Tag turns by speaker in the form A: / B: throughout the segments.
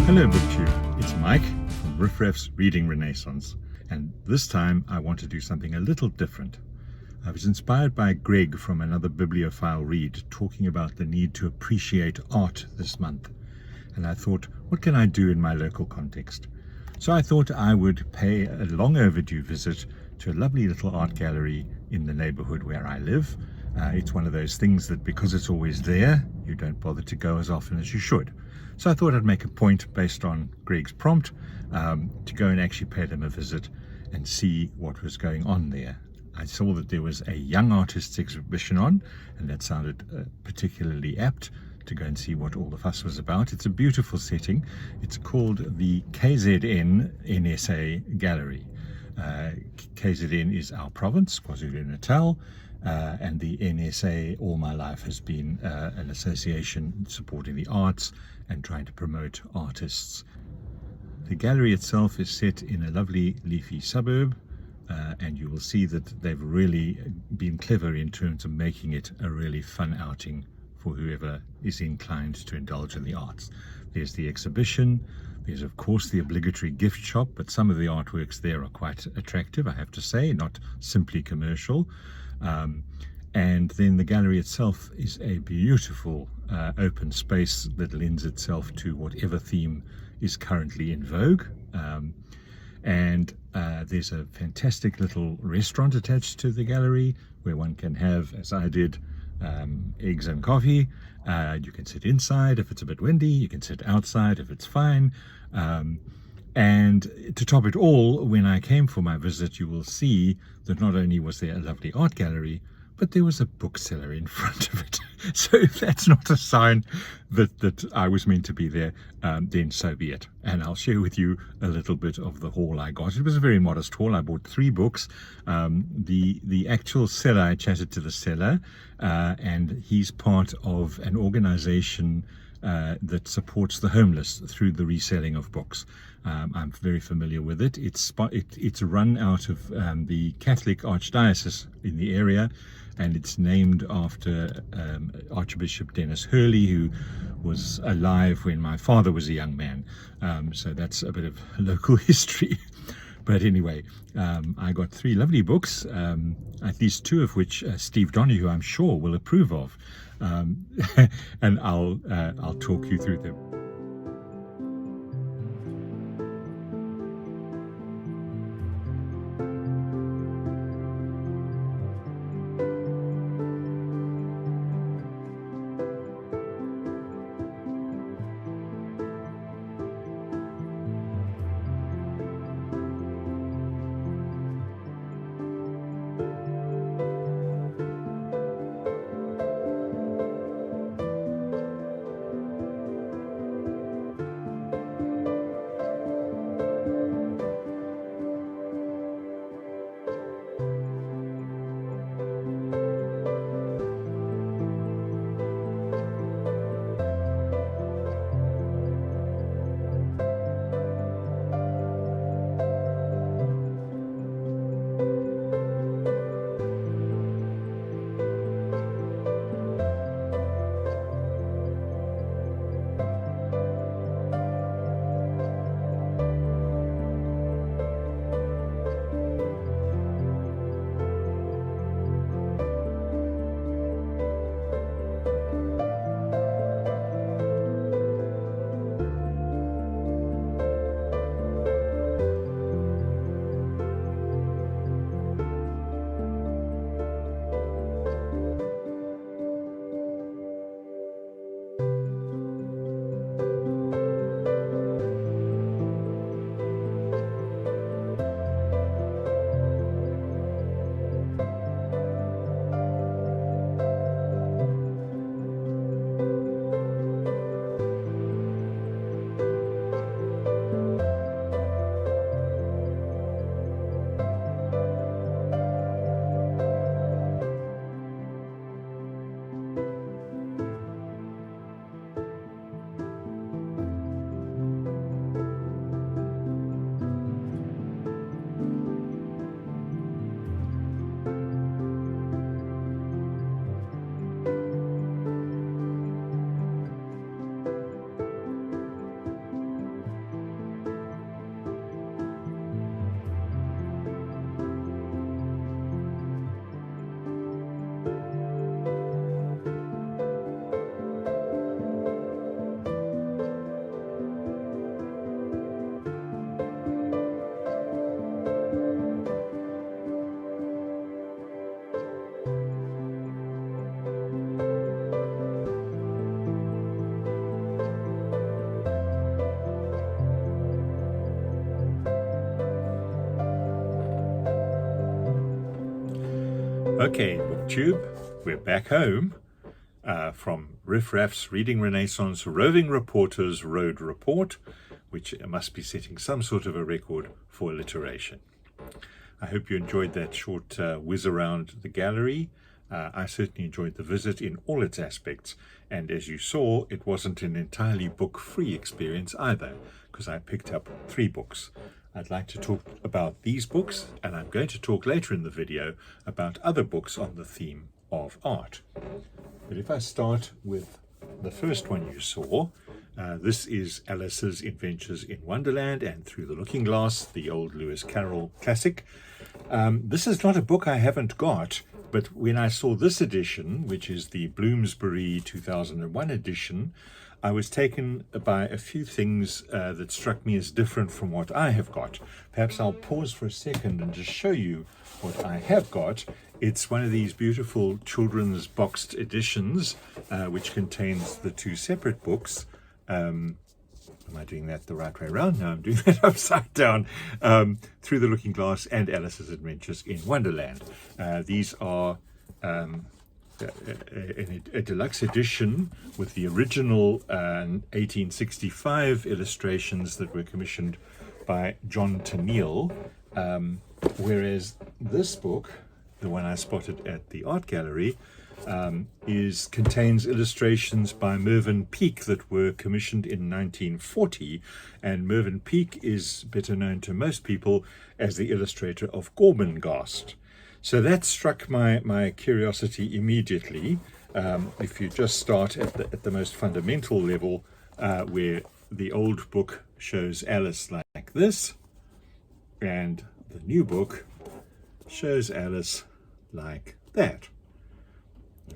A: Hello Booktube, it's Mike from Riff Raff's Reading Renaissance, and this time I want to do something a little different. I was inspired by Greg from another bibliophile read talking about the need to appreciate art this month, and I thought, what can I do in my local context? So I thought I would pay a long overdue visit to a lovely little art gallery in the neighborhood where I live. It's one of those things that because it's always there, you don't bother to go as often as you should. So I thought I'd make a point based on Greg's prompt to go and actually pay them a visit and see what was going on there. I saw that there was a young artists exhibition on, and that sounded particularly apt to go and see what all the fuss was about. It's a beautiful setting. It's called the KZNSA Gallery. KZN is our province, KwaZulu-Natal, and the NSA all my life has been an association supporting the arts and trying to promote artists. The gallery itself is set in a lovely leafy suburb, and you will see that they've really been clever in terms of making it a really fun outing for whoever is inclined to indulge in the arts. There's the exhibition, there's of course the obligatory gift shop, but some of the artworks there are quite attractive, I have to say, not simply commercial. And then the gallery itself is a beautiful open space that lends itself to whatever theme is currently in vogue. And there's a fantastic little restaurant attached to the gallery where one can have, as I did, eggs and coffee. You can sit inside if it's a bit windy, you can sit outside if it's fine. And to top it all, when I came for my visit, you will see that not only was there a lovely art gallery, but there was a bookseller in front of it. So if that's not a sign that I was meant to be there, then so be it. And I'll share with you a little bit of the haul I got. It was a very modest haul. I bought 3 books. The actual seller, I chatted to the seller, and he's part of an organization that supports the homeless through the reselling of books. I'm very familiar with it. It's run out of the Catholic Archdiocese in the area, and it's named after Archbishop Dennis Hurley, who was alive when my father was a young man. So that's a bit of local history. But anyway, I got 3 lovely books, at least 2 of which Steve Donahue, I'm sure, will approve of. And I'll talk you through them. Okay, Booktube, we're back home from Riff Raff's Reading Renaissance Roving Reporters Road Report, which must be setting some sort of a record for alliteration. I hope you enjoyed that short whiz around the gallery. I certainly enjoyed the visit in all its aspects, and as you saw, it wasn't an entirely book-free experience either, because I picked up 3 books. I'd like to talk about these books, and I'm going to talk later in the video about other books on the theme of art. But if I start with the first one you saw, this is Alice's Adventures in Wonderland and Through the Looking Glass, the old Lewis Carroll classic. This is not a book I haven't got, but when I saw this edition, which is the Bloomsbury 2001 edition, I was taken by a few things that struck me as different from what I have got. Perhaps I'll pause for a second and just show you what I have got. It's one of these beautiful children's boxed editions, which contains the 2 separate books. Am I doing that the right way around? No, I'm doing that upside down. Through the Looking Glass and Alice's Adventures in Wonderland. These are a deluxe edition with the original 1865 illustrations that were commissioned by John Tenniel, whereas this book, the one I spotted at the art gallery, contains illustrations by Mervyn Peake that were commissioned in 1940, and Mervyn Peake is better known to most people as the illustrator of Gormenghast. So that struck my curiosity immediately. If you just start at the most fundamental level, where the old book shows Alice like this, and the new book shows Alice like that.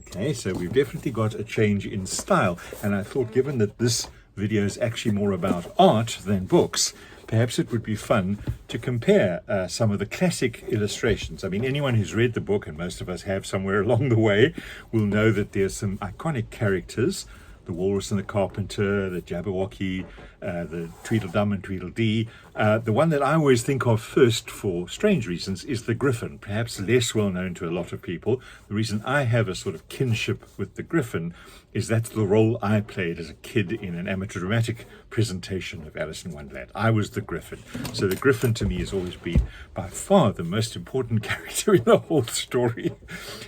A: Okay, so we've definitely got a change in style, and I thought, given that this video is actually more about art than books, perhaps it would be fun to compare some of the classic illustrations. I mean, anyone who's read the book, and most of us have somewhere along the way, will know that there's some iconic characters: the Walrus and the Carpenter, the Jabberwocky, the Tweedledum and Tweedledee. The one that I always think of first, for strange reasons, is the Griffin, perhaps less well known to a lot of people. The reason I have a sort of kinship with the Griffin is that's the role I played as a kid in an amateur dramatic presentation of Alice in Wonderland. I was the Griffin. So the Griffin to me has always been by far the most important character in the whole story.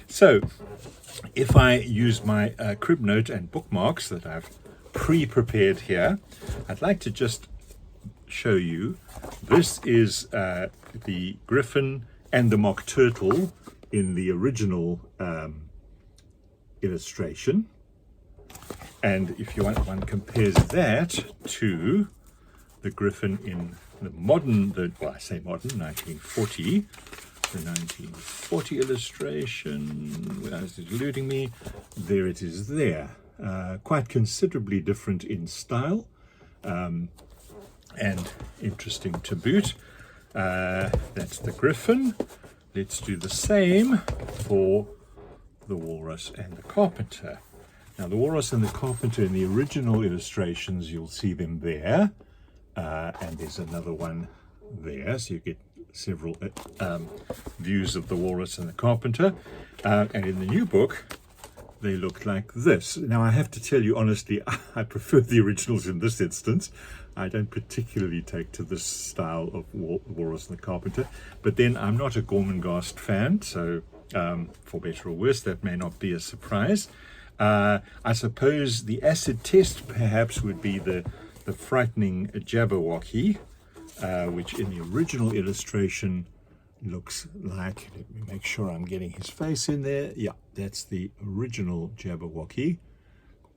A: So if I use my crib note and bookmarks that I've pre-prepared here, I'd like to just show you. This is the Griffin and the Mock Turtle in the original illustration. And if you want, one compares that to the Griffin in the modern, well, I say modern, 1940. The 1940 illustration, where is it eluding me? There it is there. Quite considerably different in style, and interesting to boot. That's the Griffin. Let's do the same for the Walrus and the Carpenter. Now, the Walrus and the Carpenter in the original illustrations, you'll see them there, and there's another one there, so you get several views of the Walrus and the Carpenter, and in the new book they look like this. Now, I have to tell you honestly, I prefer the originals in this instance. I don't particularly take to this style of Walrus and the Carpenter, but then I'm not a Gormenghast fan, so for better or worse, that may not be a surprise. I suppose the acid test perhaps would be the frightening Jabberwocky, which in the original illustration looks like, let me make sure I'm getting his face in there. Yeah, that's the original Jabberwocky.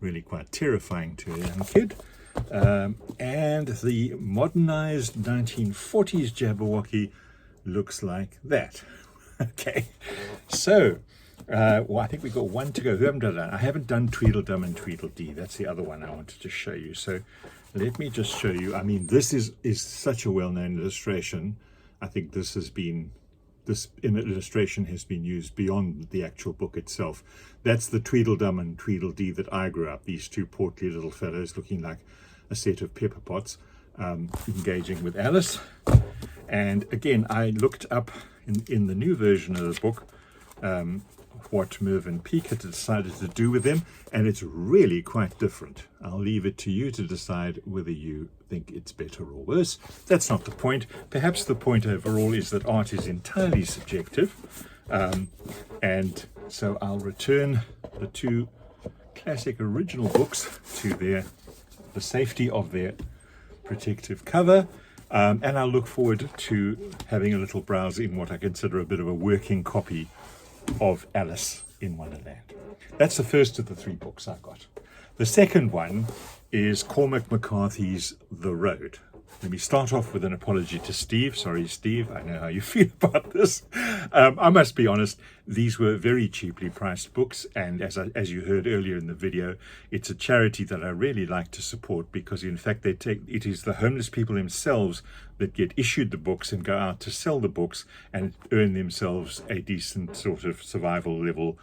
A: Really quite terrifying to a young kid. And the modernized 1940s Jabberwocky looks like that. Okay, so well, I think we've got one to go. Who haven't done that? I haven't done Tweedledum and Tweedledee. That's the other one I wanted to show you. So let me just show you. I mean, this is such a well-known illustration. I think this illustration has been used beyond the actual book itself. That's the Tweedledum and Tweedledee that I grew up. These 2 portly little fellows looking like a set of pepper pots, engaging with Alice. And again, I looked up in the new version of the book what Mervyn Peake had decided to do with them, and it's really quite different. I'll leave it to you to decide whether you think it's better or worse. That's not the point. Perhaps the point overall is that art is entirely subjective, and so I'll return the two classic original books to the safety of their protective cover, and I'll look forward to having a little browse in what I consider a bit of a working copy of Alice in Wonderland. That's the first of the three books I've got. The second one is Cormac McCarthy's The Road. Let me start off with an apology to Steve. Sorry, Steve, I know how you feel about this. I must be honest, these were very cheaply priced books, and as you heard earlier in the video, it's a charity that I really like to support, because in fact it is the homeless people themselves that get issued the books and go out to sell the books and earn themselves a decent sort of survival level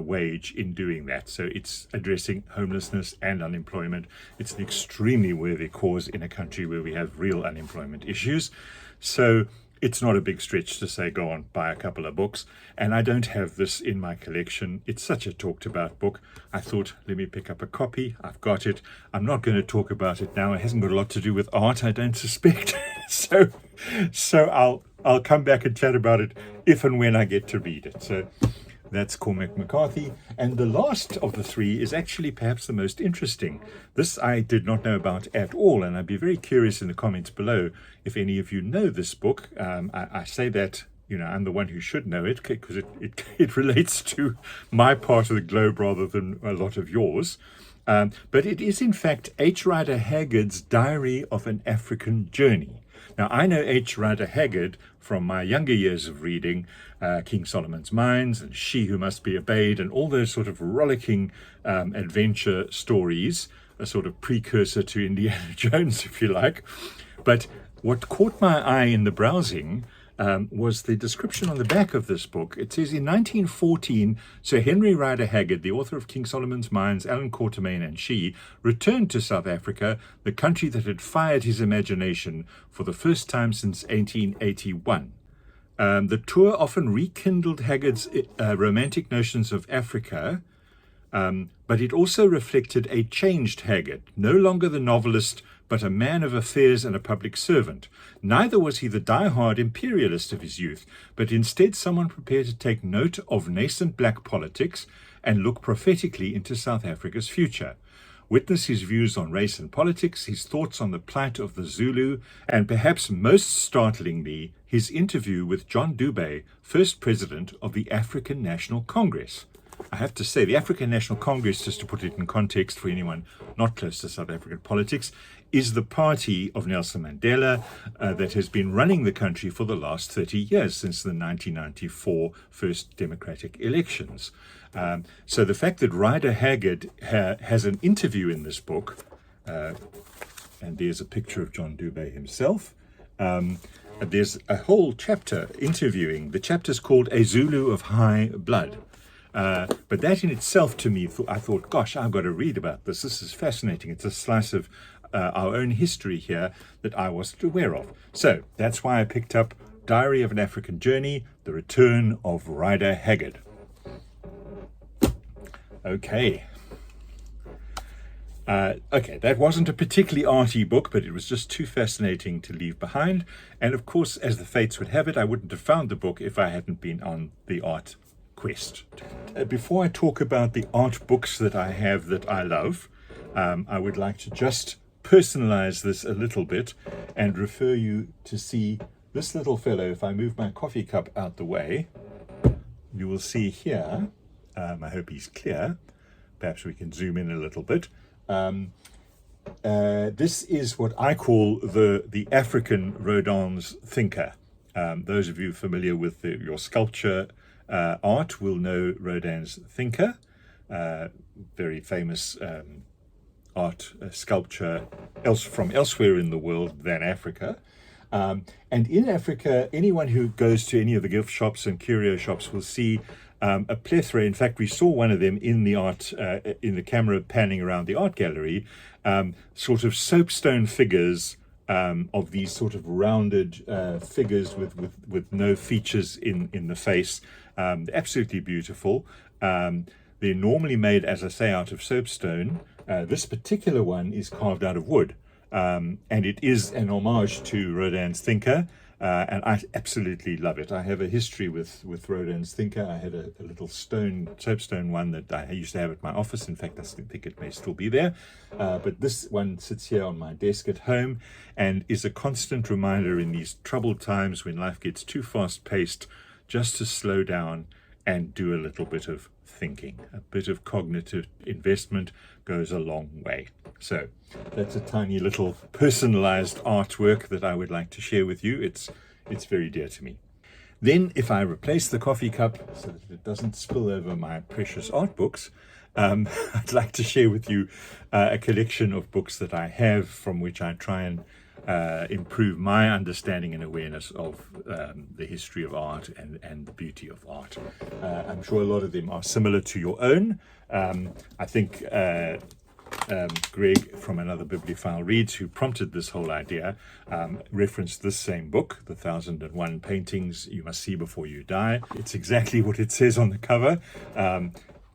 A: wage in doing that. So it's addressing homelessness and unemployment. It's an extremely worthy cause in a country where we have real unemployment issues. So it's not a big stretch to say go on, buy a couple of books. And I don't have this in my collection. It's such a talked about book. I thought, let me pick up a copy. I've got it. I'm not going to talk about it now. It hasn't got a lot to do with art, I don't suspect. So I'll come back and chat about it if and when I get to read it. So that's Cormac McCarthy. And the last of the three is actually perhaps the most interesting. This I did not know about at all, and I'd be very curious in the comments below if any of you know this book. I say that, I'm the one who should know it, because it relates to my part of the globe rather than a lot of yours. But it is in fact H. Rider Haggard's Diary of an African Journey. Now, I know H. Rider Haggard from my younger years of reading King Solomon's Mines and She Who Must Be Obeyed and all those sort of rollicking adventure stories, a sort of precursor to Indiana Jones, if you like. But what caught my eye in the browsing was the description on the back of this book. It says, in 1914, Sir Henry Rider Haggard, the author of King Solomon's Mines, Allan Quatermain and She, returned to South Africa, the country that had fired his imagination for the first time since 1881. The tour often rekindled Haggard's romantic notions of Africa, but it also reflected a changed Haggard, no longer the novelist, but a man of affairs and a public servant. Neither was he the die-hard imperialist of his youth, but instead someone prepared to take note of nascent black politics and look prophetically into South Africa's future. Witness his views on race and politics, his thoughts on the plight of the Zulu, and perhaps most startlingly, his interview with John Dube, first president of the African National Congress. I have to say, the African National Congress, just to put it in context for anyone not close to South African politics, is the party of Nelson Mandela that has been running the country for the last 30 years, since the 1994 first democratic elections. So the fact that Rider Haggard has an interview in this book, and there's a picture of John Dube himself, there's a whole chapter interviewing. The chapter's called A Zulu of High Blood. But that in itself, to me, I thought, gosh, I've got to read about this. This is fascinating. It's a slice of our own history here that I wasn't aware of. So that's why I picked up Diary of an African Journey, The Return of Rider Haggard. Okay. That wasn't a particularly arty book, but it was just too fascinating to leave behind. And of course, as the fates would have it, I wouldn't have found the book if I hadn't been on the art quest. Before I talk about the art books that I have that I love, I would like to just personalize this a little bit and refer you to see this little fellow. If I move my coffee cup out the way, you will see here, I hope he's clear, perhaps we can zoom in a little bit. This is what I call the African Rodin's thinker. Those of you familiar with your sculpture art will know Rodin's thinker, very famous art sculpture from elsewhere in the world than Africa. And in Africa, anyone who goes to any of the gift shops and curio shops will see a plethora. In fact, we saw one of them in the art, in the camera panning around the art gallery, sort of soapstone figures of these sort of rounded figures with no features in the face, Absolutely beautiful. They're normally made, as I say, out of soapstone. This particular one is carved out of wood, and it is an homage to Rodin's Thinker, and I absolutely love it. I have a history with Rodin's Thinker. I had a little soapstone one that I used to have at my office. In fact, I think it may still be there, but this one sits here on my desk at home and is a constant reminder in these troubled times when life gets too fast-paced, just to slow down and do a little bit of thinking. A bit of cognitive investment goes a long way. So that's a tiny little personalized artwork that I would like to share with you. It's very dear to me. Then if I replace the coffee cup so that it doesn't spill over my precious art books, I'd like to share with you a collection of books that I have, from which I try and improve my understanding and awareness of the history of art and the beauty of art. I'm sure a lot of them are similar to your own. I think Greg from Another Bibliophile Reads, who prompted this whole idea, referenced this same book, The 1001 Paintings You Must See Before You Die. It's exactly what it says on the cover.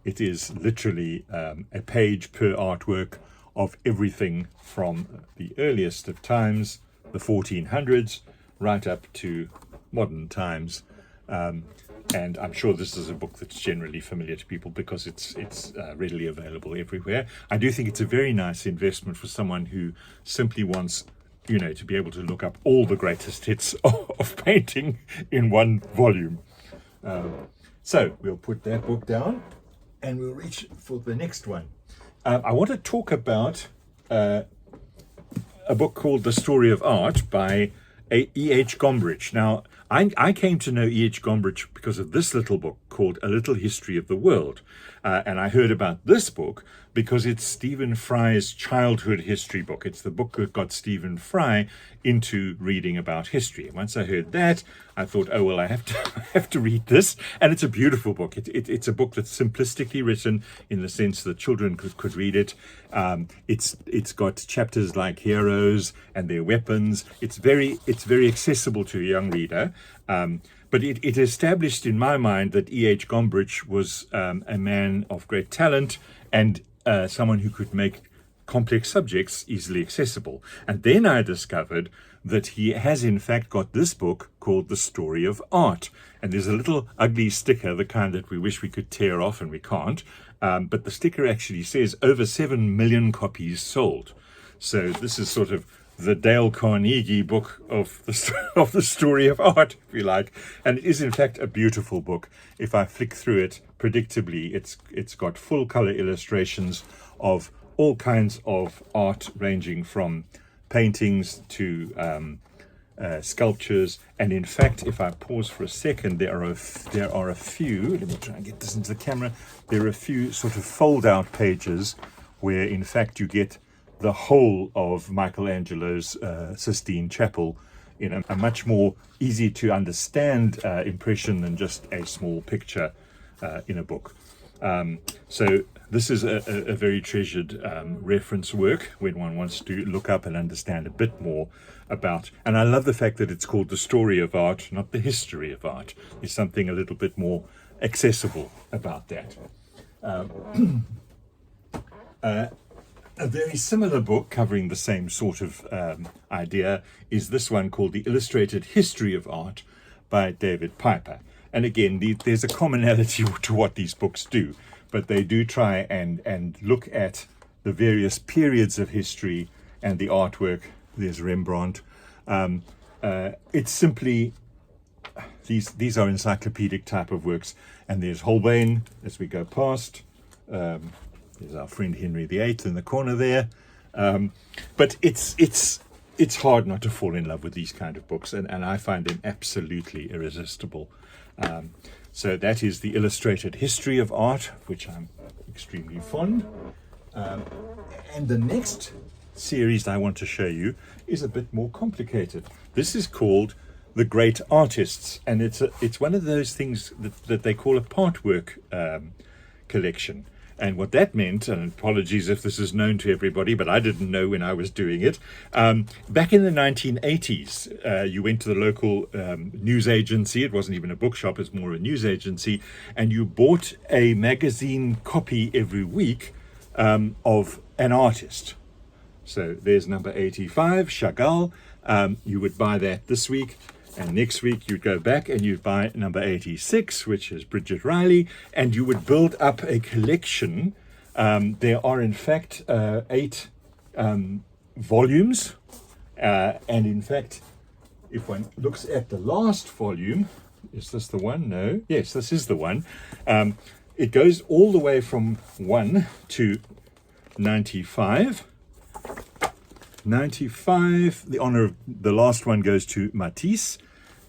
A: It is literally a page per artwork of everything from the earliest of times, the 1400s, right up to modern times. And I'm sure this is a book that's generally familiar to people because it's readily available everywhere. I do think it's a very nice investment for someone who simply wants, to be able to look up all the greatest hits of painting in one volume. So we'll put that book down and we'll reach for the next one. I want to talk about a book called The Story of Art by E.H. Gombrich. Now, I came to know E.H. Gombrich because of this little book called A Little History of the World. And I heard about this book because it's Stephen Fry's childhood history book. It's the book that got Stephen Fry into reading about history. And once I heard that, I thought, oh, well, I have to read this. And it's a beautiful book. It's a book that's simplistically written in the sense that children could read it. It's got chapters like heroes and their weapons. It's very accessible to a young reader. But it established in my mind that E.H. Gombrich was a man of great talent and someone who could make complex subjects easily accessible. And then I discovered that he has in fact got this book called The Story of Art. And there's a little ugly sticker, the kind that we wish we could tear off and we can't. But the sticker actually says over 7 million copies sold. So this is sort of the Dale Carnegie book of the story of art, if you like. And it is in fact a beautiful book. If I flick through it, predictably, it's got full color illustrations of all kinds of art, ranging from paintings to sculptures. And in fact, if I pause for a second, there are a few, let me try and get this into the camera, there are a few sort of fold out pages where in fact you get the whole of Michelangelo's Sistine Chapel in a much more easy to understand impression than just a small picture in a book. So this is a very treasured reference work when one wants to look up and understand a bit more about, and I love the fact that it's called The Story of Art, not The History of Art. There's something a little bit more accessible about that. A very similar book covering the same sort of idea is this one called The Illustrated History of Art by David Piper. And again, there's a commonality to what these books do, but they do try and look at the various periods of history and the artwork. There's Rembrandt. It's simply, these are encyclopedic type of works. And there's Holbein as we go past. There's our friend Henry VIII in the corner there. But it's hard not to fall in love with these kind of books, and I find them absolutely irresistible. So that is The Illustrated History of Art, which I'm extremely fond. And the next series I want to show you is a bit more complicated. This is called The Great Artists, and it's one of those things that they call a part work collection. And what that meant, and apologies if this is known to everybody, but I didn't know when I was doing it. Back in the 1980s, you went to the local news agency. It wasn't even a bookshop, it's more a news agency. And you bought a magazine copy every week of an artist. So there's number 85, Chagall. You would buy that this week. And next week you'd go back and you'd buy number 86, which is Bridget Riley, and you would build up a collection. There are in fact 8 volumes. And in fact, if one looks at the last volume, is this the one? No. Yes, this is the one. It goes all the way from 1 to 95. 95, the honor of the last one goes to Matisse.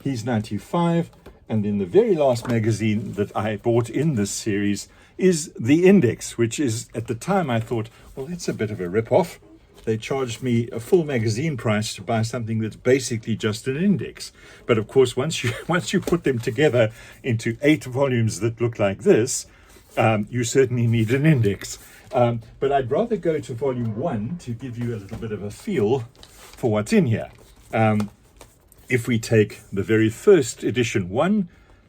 A: He's 95. And then the very last magazine that I bought in this series is The Index, which is, at the time I thought, well, that's a bit of a rip-off. They charged me a full magazine price to buy something that's basically just an index. But of course, once you put them together into 8 volumes that look like this, you certainly need an index. But I'd rather go to volume 1 to give you a little bit of a feel for what's in here. If we take the very first edition, 1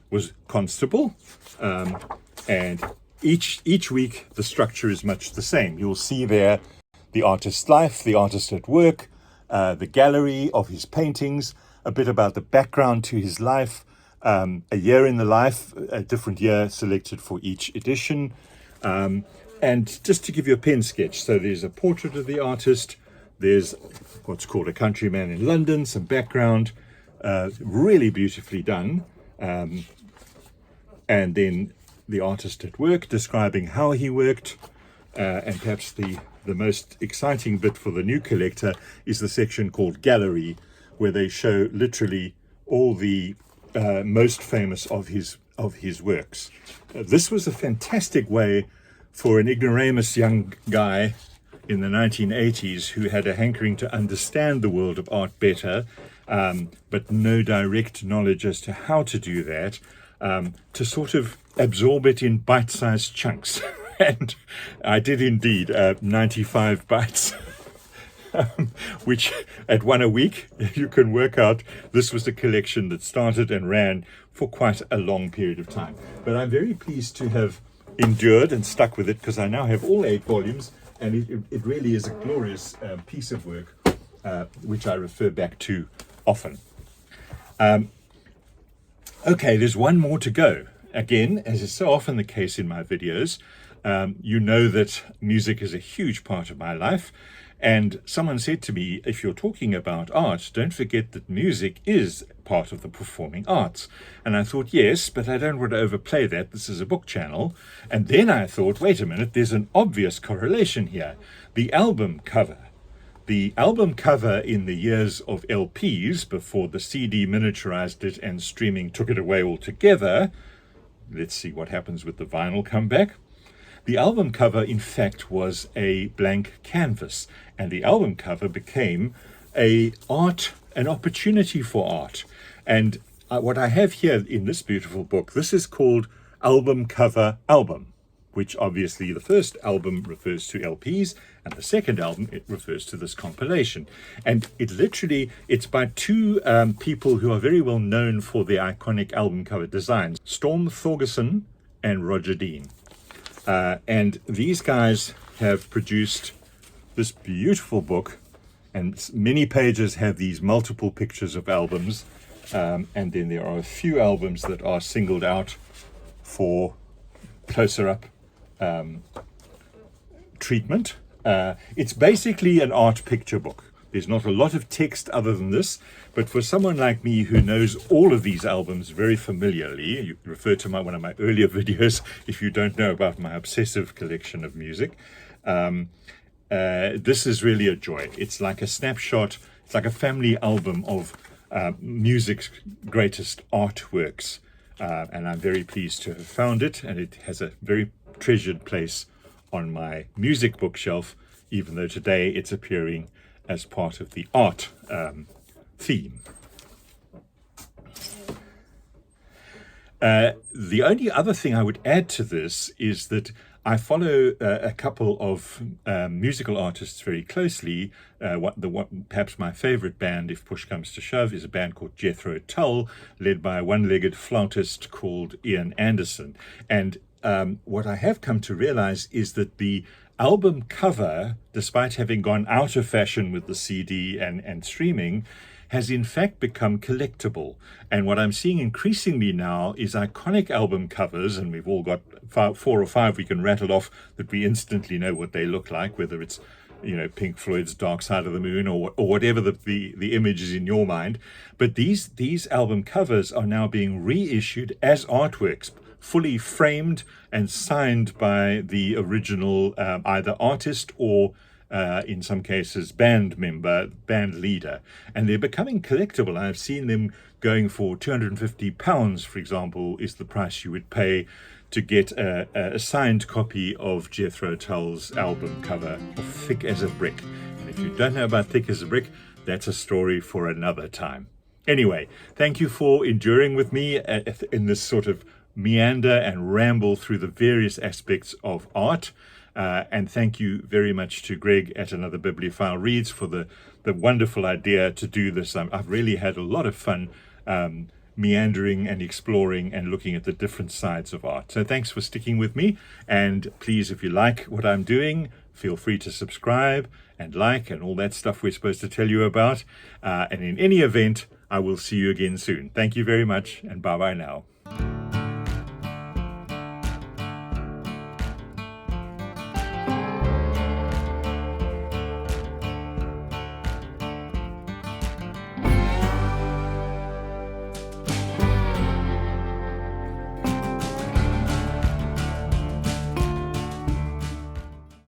A: was Constable, and each week the structure is much the same. You'll see there the artist's life, the artist at work, the gallery of his paintings, a bit about the background to his life, a year in the life, a different year selected for each edition. And just to give you a pen sketch, so there's a portrait of the artist, there's what's called a countryman in London, some background, really beautifully done. And then the artist at work describing how he worked, and perhaps the most exciting bit for the new collector is the section called Gallery, where they show literally all the most famous of his works. This was a fantastic way for an ignoramus young guy in the 1980s who had a hankering to understand the world of art better, but no direct knowledge as to how to do that, to sort of absorb it in bite-sized chunks. And I did indeed, 95 bites, which at 1 a week, you can work out this was a collection that started and ran for quite a long period of time. But I'm very pleased to have endured and stuck with it, because I now have all 8 volumes, and it really is a glorious piece of work, which I refer back to often. Okay, there's one more to go. Again, as is so often the case in my videos, you know that music is a huge part of my life. And someone said to me, if you're talking about art, don't forget that music is part of the performing arts. And I thought, yes, but I don't want to overplay that. This is a book channel. And then I thought, wait a minute, there's an obvious correlation here. The album cover. The album cover in the years of LPs, before the CD miniaturized it and streaming took it away altogether. Let's see what happens with the vinyl comeback. The album cover, in fact, was a blank canvas, and the album cover became an opportunity for art. And what I have here in this beautiful book, this is called Album Cover Album, which obviously the first album refers to LPs, and the second album, it refers to this compilation. And it's by 2 people who are very well known for their iconic album cover designs, Storm Thorgerson and Roger Dean. And these guys have produced this beautiful book, and many pages have these multiple pictures of albums, and then there are a few albums that are singled out for closer up treatment. It's basically an art picture book. There's not a lot of text other than this, but for someone like me who knows all of these albums very familiarly, you refer to one of my earlier videos if you don't know about my obsessive collection of music, this is really a joy. It's like a snapshot, it's like a family album of music's greatest artworks, and I'm very pleased to have found it, and it has a very treasured place on my music bookshelf, even though today it's appearing as part of the art theme. The only other thing I would add to this is that I follow a couple of musical artists very closely. Perhaps my favorite band, if push comes to shove, is a band called Jethro Tull, led by a one-legged flautist called Ian Anderson. And what I have come to realize is that the album cover, despite having gone out of fashion with the CD and streaming, has in fact become collectible. And what I'm seeing increasingly now is iconic album covers, and we've all got 4 or 5 we can rattle off that we instantly know what they look like, whether it's Pink Floyd's Dark Side of the Moon or whatever the image is in your mind. But these album covers are now being reissued as artworks, fully framed and signed by the original either artist or in some cases band member, band leader, and they're becoming collectible. I've seen them going for £250, for example, is the price you would pay to get a signed copy of Jethro Tull's album cover of Thick as a Brick. And if you don't know about Thick as a Brick, that's a story for another time. Anyway, thank you for enduring with me in this sort of meander and ramble through the various aspects of art. And thank you very much to Greg at Another Bibliophile Reads for the wonderful idea to do this. I've really had a lot of fun meandering and exploring and looking at the different sides of art. So thanks for sticking with me. And please, if you like what I'm doing, feel free to subscribe and like and all that stuff we're supposed to tell you about. And in any event, I will see you again soon. Thank you very much, and bye-bye now.